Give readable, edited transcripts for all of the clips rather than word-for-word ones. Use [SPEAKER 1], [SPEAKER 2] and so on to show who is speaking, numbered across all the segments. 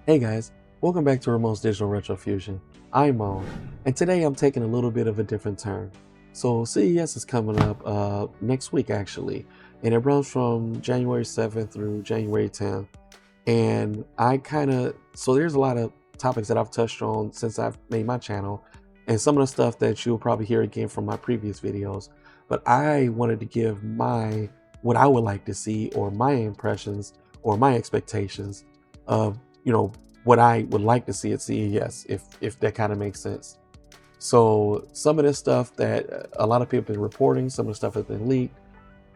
[SPEAKER 1] Hey guys, welcome back to Ramon's Digital Retrofusion. I'm Mo, and today I'm taking a little bit of a different turn. So CES is coming up next week actually, and it runs from January 7th through January 10th. And so there's a lot of topics that I've touched on since I've made my channel, and some of the stuff that you'll probably hear again from my previous videos. But I wanted to give what I would like to see, or my impressions, or my expectations of what I would like to see at CES, if that kind of makes sense. So some of this stuff that a lot of people have been reporting, some of the stuff has been leaked,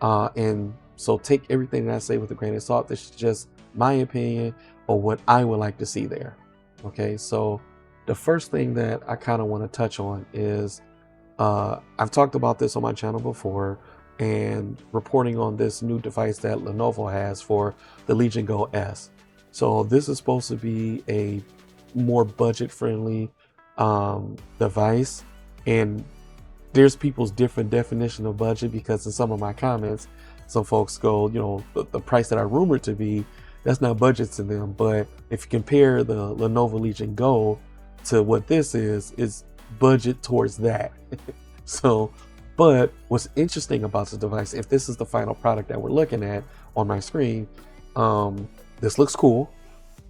[SPEAKER 1] and so take everything that I say with a grain of salt. This is just my opinion or what I would like to see there. Okay, so the first thing that I kind of want to touch on is I've talked about this on my channel before, and reporting on this new device that Lenovo has for the Legion Go S. So this is supposed to be a more budget-friendly device, and there's people's different definition of budget, because in some of my comments, some folks go, the price that I rumored to be, that's not budget to them. But if you compare the Lenovo Legion Go to what this is budget towards that. So, but what's interesting about this device, if this is the final product that we're looking at on my screen, this looks cool,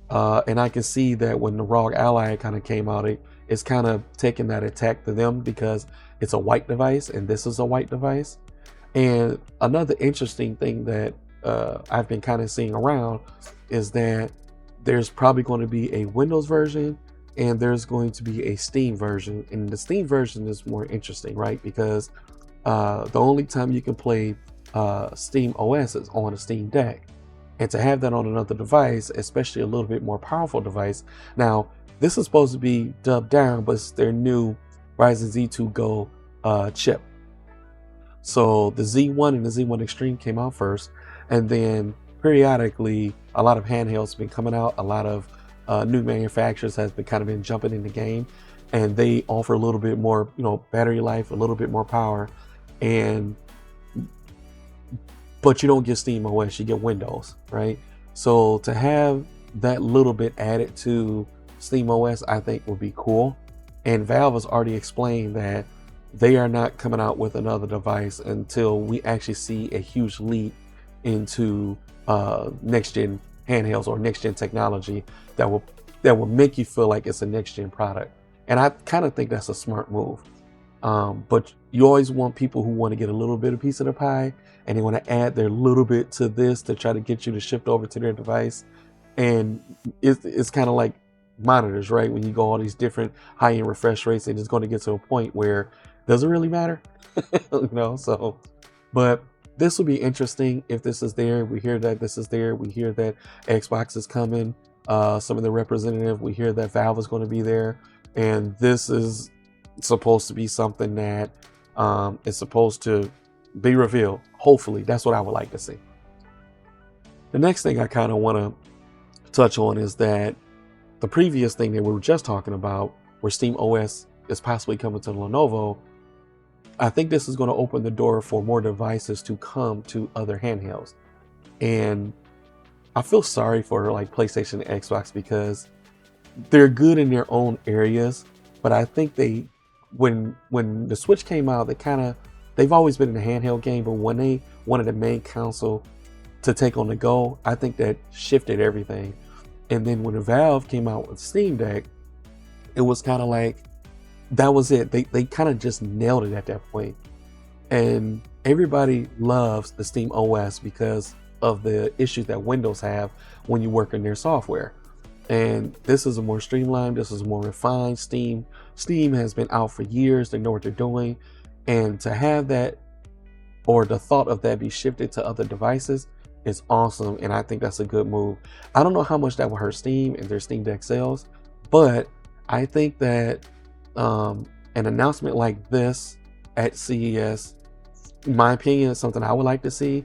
[SPEAKER 1] and I can see that when the ROG Ally kind of came out, it's kind of taking that attack to them because it's a white device and this is a white device. And another interesting thing that I've been kind of seeing around is that there's probably going to be a Windows version and there's going to be a Steam version. And the Steam version is more interesting, right? Because the only time you can play SteamOS is on a Steam Deck. And to have that on another device, especially a little bit more powerful device. Now, this is supposed to be dubbed down, but it's their new Ryzen Z2 Go chip. So the Z1 and the Z1 Extreme came out first, and then periodically a lot of handhelds have been coming out. A lot of new manufacturers has been jumping in the game, and they offer a little bit more, battery life, a little bit more power, but you don't get SteamOS, you get Windows, right? So to have that little bit added to SteamOS, I think would be cool. And Valve has already explained that they are not coming out with another device until we actually see a huge leap into next-gen handhelds or next-gen technology that will make you feel like it's a next-gen product. And I kind of think that's a smart move. But you always want people who want to get a little bit of piece of the pie, and they want to add their little bit to this to try to get you to shift over to their device. And it's kind of like monitors, right? When you go all these different high-end refresh rates, and it's going to get to a point where does it really matter? So, but this will be interesting if this is there. We hear that this is there. We hear that Xbox is coming. Some of the representative, we hear that Valve is going to be there, and this is supposed to be something that is supposed to be revealed. Hopefully, that's what I would like to see. The next thing I kind of want to touch on is that the previous thing that we were just talking about, where SteamOS is possibly coming to Lenovo, I think this is going to open the door for more devices to come to other handhelds. And I feel sorry for like PlayStation and Xbox, because they're good in their own areas, but I think when the Switch came out, they've always been in the handheld game, but when they wanted the main console to take on the Go, I think that shifted everything. And then when the Valve came out with Steam Deck, it was kind of like, that was it. They kind of just nailed it at that point. And everybody loves the SteamOS because of the issues that Windows have when you work in their software. And this is a more streamlined, this is more refined. Steam has been out for years. They know what they're doing. And to have that, or the thought of that, be shifted to other devices is awesome. And I think that's a good move. I don't know how much that will hurt Steam and their Steam Deck sales, but I think that an announcement like this at CES, in my opinion, is something I would like to see.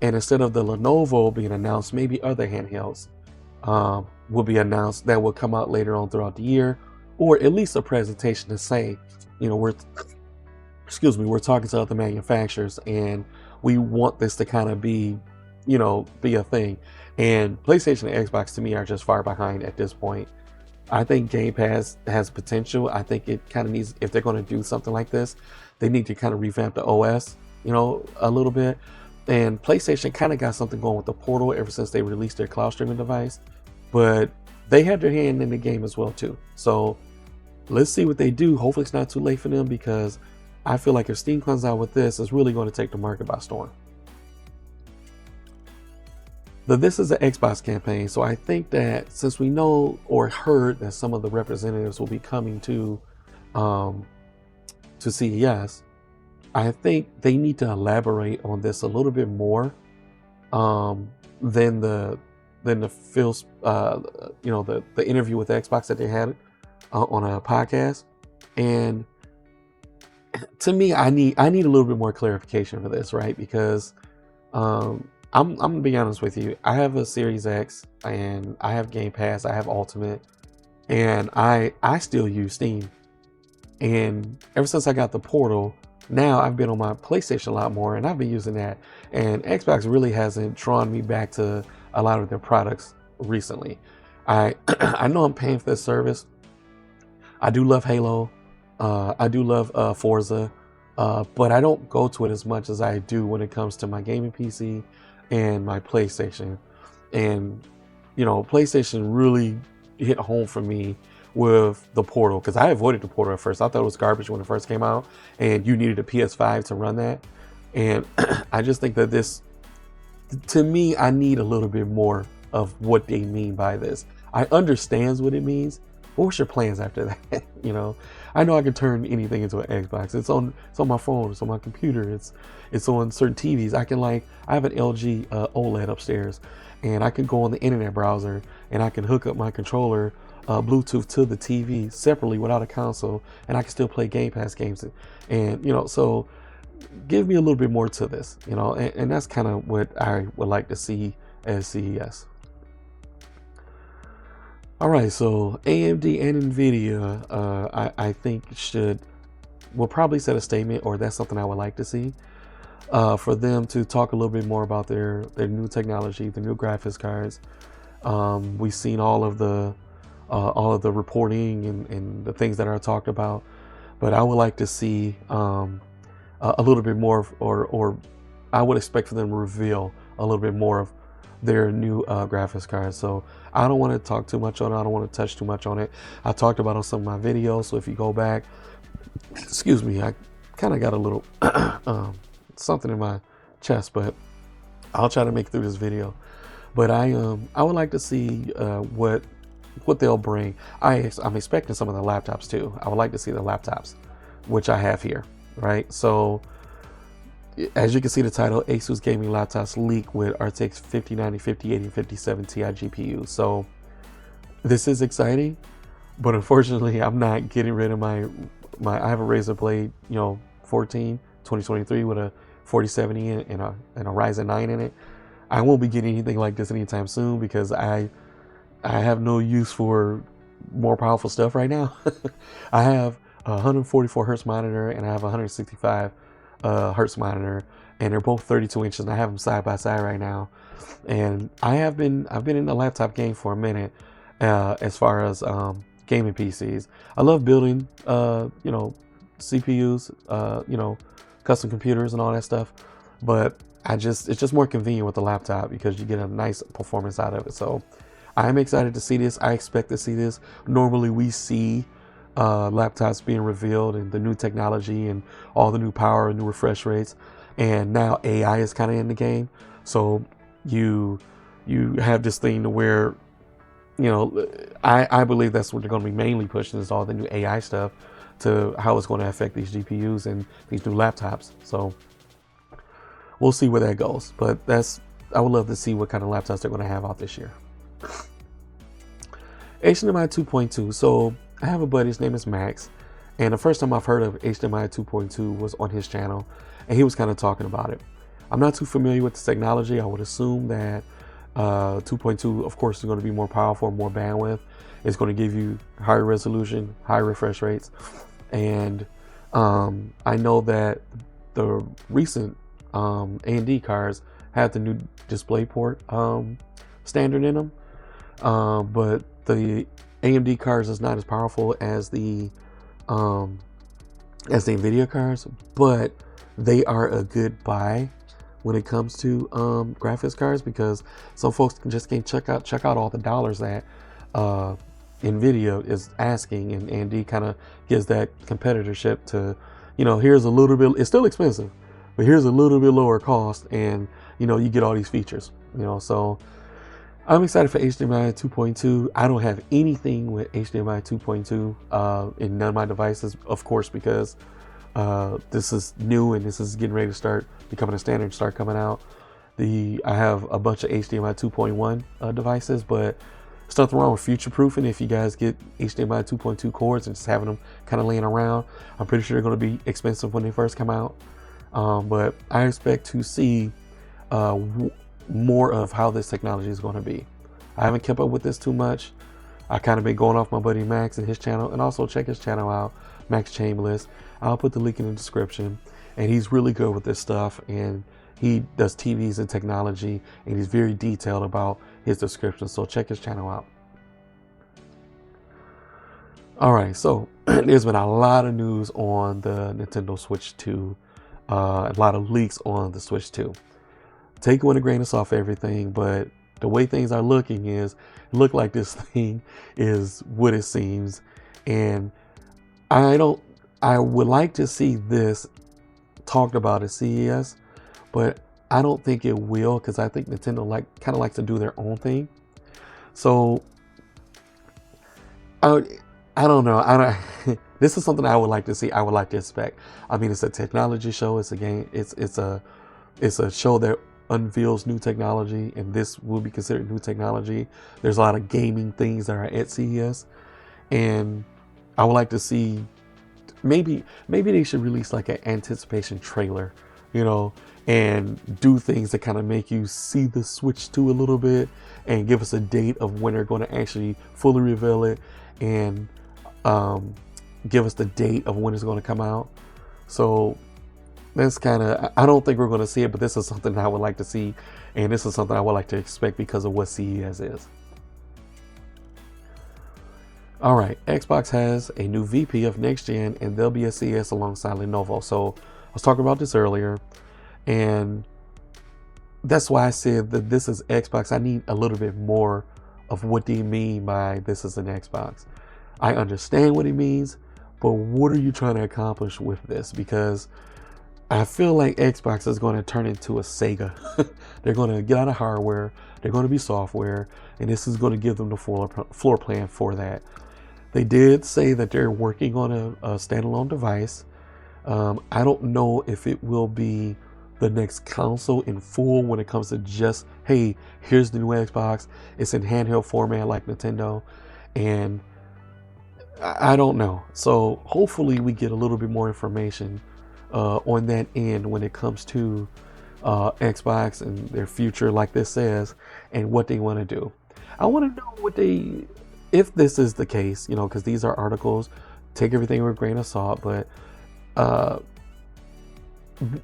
[SPEAKER 1] And instead of the Lenovo being announced, maybe other handhelds will be announced that will come out later on throughout the year, or at least a presentation to say, we're talking to other manufacturers and we want this to kind of be a thing. And PlayStation and Xbox to me are just far behind at this point. I think Game Pass has potential. I think it kind of needs, if they're going to do something like this, they need to kind of revamp the OS, a little bit. And PlayStation kind of got something going with the Portal ever since they released their cloud streaming device, but they had their hand in the game as well too. So let's see what they do. Hopefully it's not too late for them, because I feel like if Steam comes out with this, it's really going to take the market by storm. But this is an Xbox campaign, so I think that since we know or heard that some of the representatives will be coming to CES, I think they need to elaborate on this a little bit more than the Phil, the interview with Xbox that they had on a podcast. And to me, I need a little bit more clarification for this, right? Because I'm gonna be honest with you. I have a Series X and I have Game Pass, I have Ultimate, and I still use Steam. And ever since I got the Portal, now I've been on my PlayStation a lot more, and I've been using that. And Xbox really hasn't drawn me back to a lot of their products recently. I I know I'm paying for this service. I do love Halo. I do love Forza, but I don't go to it as much as I do when it comes to my gaming PC and my PlayStation. And PlayStation really hit home for me with the Portal, because I avoided the Portal at first. I thought it was garbage when it first came out, and you needed a PS5 to run that. And I just think that this, to me, I need a little bit more of what they mean by this. I understand what it means, but what's your plans after that? I know I can turn anything into an Xbox. It's on my phone, it's on my computer, it's on certain TVs. I have an LG OLED upstairs, and I can go on the internet browser, and I can hook up my controller Bluetooth to the TV separately without a console, and I can still play Game Pass games. And so give me a little bit more to this, and that's kind of what I would like to see at CES. All right, so AMD and Nvidia, I think will probably set a statement, or that's something I would like to see, for them to talk a little bit more about their new technology, the new graphics cards. We've seen all of the reporting and the things that are talked about, but I would like to see a little bit more, or I would expect for them to reveal a little bit more of their new graphics cards. So I don't want to talk too much on it. I don't want to touch too much on it. I talked about it on some of my videos, so if you go back, excuse me, I kind of got a little something in my chest, but I'll try to make it through this video. But I would like to see what they'll bring. I'm expecting some of the laptops too. I would like to see the laptops, which I have here, right? So as you can see the title, Asus gaming laptops leak with RTX 5090, 5080, and 5070 Ti GPUs. So this is exciting, but unfortunately I'm not getting rid of my I have a Razer Blade 14 2023 with a 4070 and a Ryzen 9 in it. I won't be getting anything like this anytime soon, because I have no use for more powerful stuff right now. I have a 144 hertz monitor and I have a 165 hertz monitor, and they're both 32 inches, and I have them side by side right now. And I've been in the laptop game for a minute, as far as gaming PCs. I love building CPUs, custom computers and all that stuff, but it's just more convenient with the laptop because you get a nice performance out of it. So I'm excited to see this. I expect to see this. Normally we see laptops being revealed and the new technology and all the new power and new refresh rates, and now AI is kind of in the game. So you have this thing to where I believe that's what they're going to be mainly pushing, is all the new AI stuff, to how it's going to affect these GPUs and these new laptops. So we'll see where that goes, but I would love to see what kind of laptops they're going to have out this year. HDMI 2.2. So I have a buddy, his name is Max, and the first time I've heard of HDMI 2.2 was on his channel, and he was kind of talking about it. I'm not too familiar with the technology. I would assume that 2.2, of course, is going to be more powerful, more bandwidth. It's going to give you higher resolution, higher refresh rates, and I know that the recent AMD cards have the new DisplayPort standard in them. But the AMD cards is not as powerful as the Nvidia cards, but they are a good buy when it comes to graphics cards, because some folks just can't check out all the dollars that Nvidia is asking, and AMD kind of gives that competitorship to, here's a little bit, it's still expensive, but here's a little bit lower cost, and you get all these features. So I'm excited for HDMI 2.2. I don't have anything with HDMI 2.2 in none of my devices, of course, because this is new and this is getting ready to start becoming a standard, start coming out. I have a bunch of HDMI 2.1 devices, but there's nothing wrong with future-proofing if you guys get HDMI 2.2 cords and just having them kind of laying around. I'm pretty sure they're going to be expensive when they first come out, but I expect to see more of how this technology is going to be. I haven't kept up with this too much. I kind of been going off my buddy Max and his channel, and also check his channel out, Max Chambliss. I'll put the link in the description, and he's really good with this stuff, and he does TVs and technology, and he's very detailed about his description, so check his channel out. All right, so there's been a lot of news on the Nintendo Switch 2, a lot of leaks on the Switch 2. Take it with a grain of salt for everything, but the way things are looking is, it look like this thing is what it seems, and I would like to see this talked about at CES, but I don't think it will, because I think Nintendo kind of likes to do their own thing. So I don't know. This is something I would like to see. I would like to expect. I mean, it's a technology show. It's a game. It's a show that unveils new technology, and this will be considered new technology. There's a lot of gaming things that are at CES, and I would like to see, maybe they should release like an anticipation trailer, and do things that kind of make you see the Switch 2 a little bit, and give us a date of when they're going to actually fully reveal it, and give us the date of when it's going to come out. So that's I don't think we're going to see it, but this is something I would like to see, and this is something I would like to expect because of what CES is. All right, Xbox has a new VP of next gen, and they'll be at CES alongside Lenovo. So I was talking about this earlier, and that's why I said that this is Xbox. I need a little bit more of what they mean by this is an Xbox. I understand what it means, but what are you trying to accomplish with this? Because I feel like Xbox is going to turn into a Sega. They're going to get out of hardware, they're going to be software, and this is going to give them the floor plan for that. They did say that they're working on a standalone device. I don't know if it will be the next console in full when it comes to just, hey, here's the new Xbox. It's in handheld format like Nintendo, and I don't know. So hopefully we get a little bit more information on that end when it comes to Xbox and their future, like this says, and what they want to do. I want to know if this is the case, because these are articles, take everything with a grain of salt, but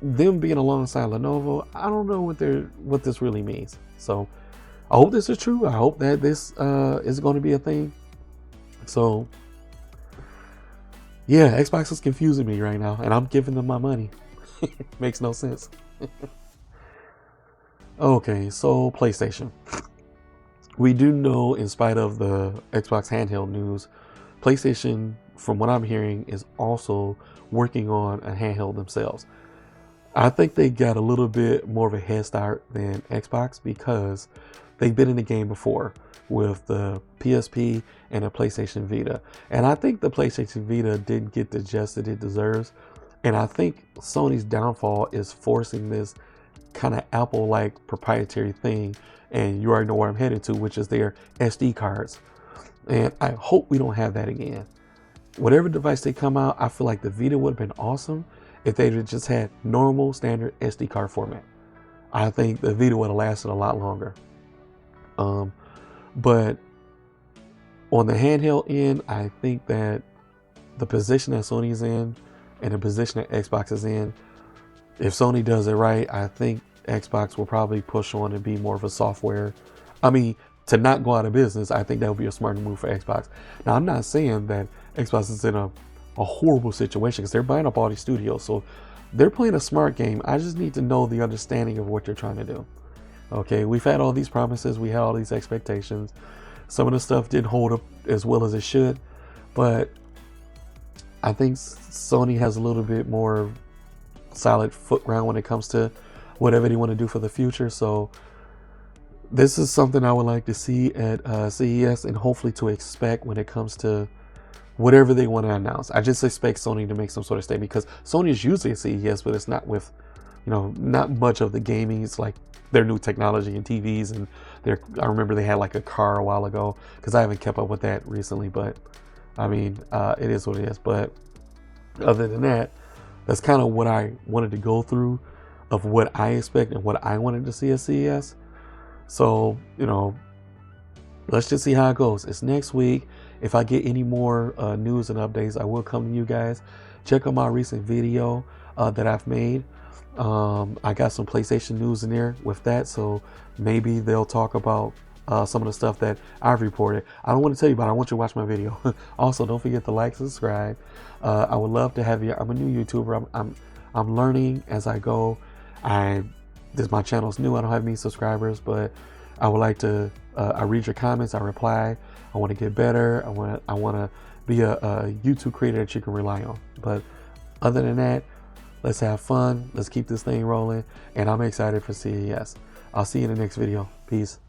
[SPEAKER 1] them being alongside Lenovo, I don't know what this really means. So I hope this is true. I hope that this is going to be a thing. So yeah, Xbox is confusing me right now, and I'm giving them my money. Makes no sense. Okay, so PlayStation. We do know, in spite of the Xbox handheld news, PlayStation, from what I'm hearing, is also working on a handheld themselves. I think they got a little bit more of a head start than Xbox because they've been in the game before with the PSP and the PlayStation Vita. And I think the PlayStation Vita didn't get the justice it deserves. And I think Sony's downfall is forcing this kind of Apple-like proprietary thing. And you already know where I'm headed to, which is their SD cards. And I hope we don't have that again. Whatever device they come out, I feel like the Vita would have been awesome if they just had normal standard SD card format. I think the Vita would have lasted a lot longer. But on the handheld end, I think that the position that Sony's in and the position that Xbox is in, if Sony does it right, I think Xbox will probably push on and be more of a software I mean, to not go out of business, I think that would be a smarter move for Xbox. Now, I'm not saying that Xbox is in a horrible situation because they're buying up all these studios. So they're playing a smart game. I just need to know the understanding of what you're trying to do. Okay, we've had all these promises. We had all these expectations. Some of the stuff didn't hold up as well as it should. But I think Sony has a little bit more solid foot ground when it comes to whatever they want to do for the future. So this is something I would like to see at CES, and hopefully to expect when it comes to whatever they want to announce. I just expect Sony to make some sort of statement, because Sony is usually at CES, but it's not with, not much of the gaming. It's like their new technology and TVs, and I remember they had like a car a while ago, because I haven't kept up with that recently, but I mean, it is what it is. But other than that, that's kind of what I wanted to go through of what I expect and what I wanted to see at CES. So, let's just see how it goes. It's next week. If I get any more news and updates, I will come to you guys. Check out my recent video that I've made. I got some PlayStation news in there with that, so maybe they'll talk about some of the stuff that I've reported. I don't want to tell you about it. I want you to watch my video. Also, don't forget to like, subscribe. I would love to have you. I'm a new YouTuber. I'm learning as I go. My channel's new. I don't have many subscribers, but I would like to. I read your comments. I reply. I want to get better. I want to be a YouTube creator that you can rely on. But other than that, let's have fun. Let's keep this thing rolling. And I'm excited for CES. I'll see you in the next video. Peace.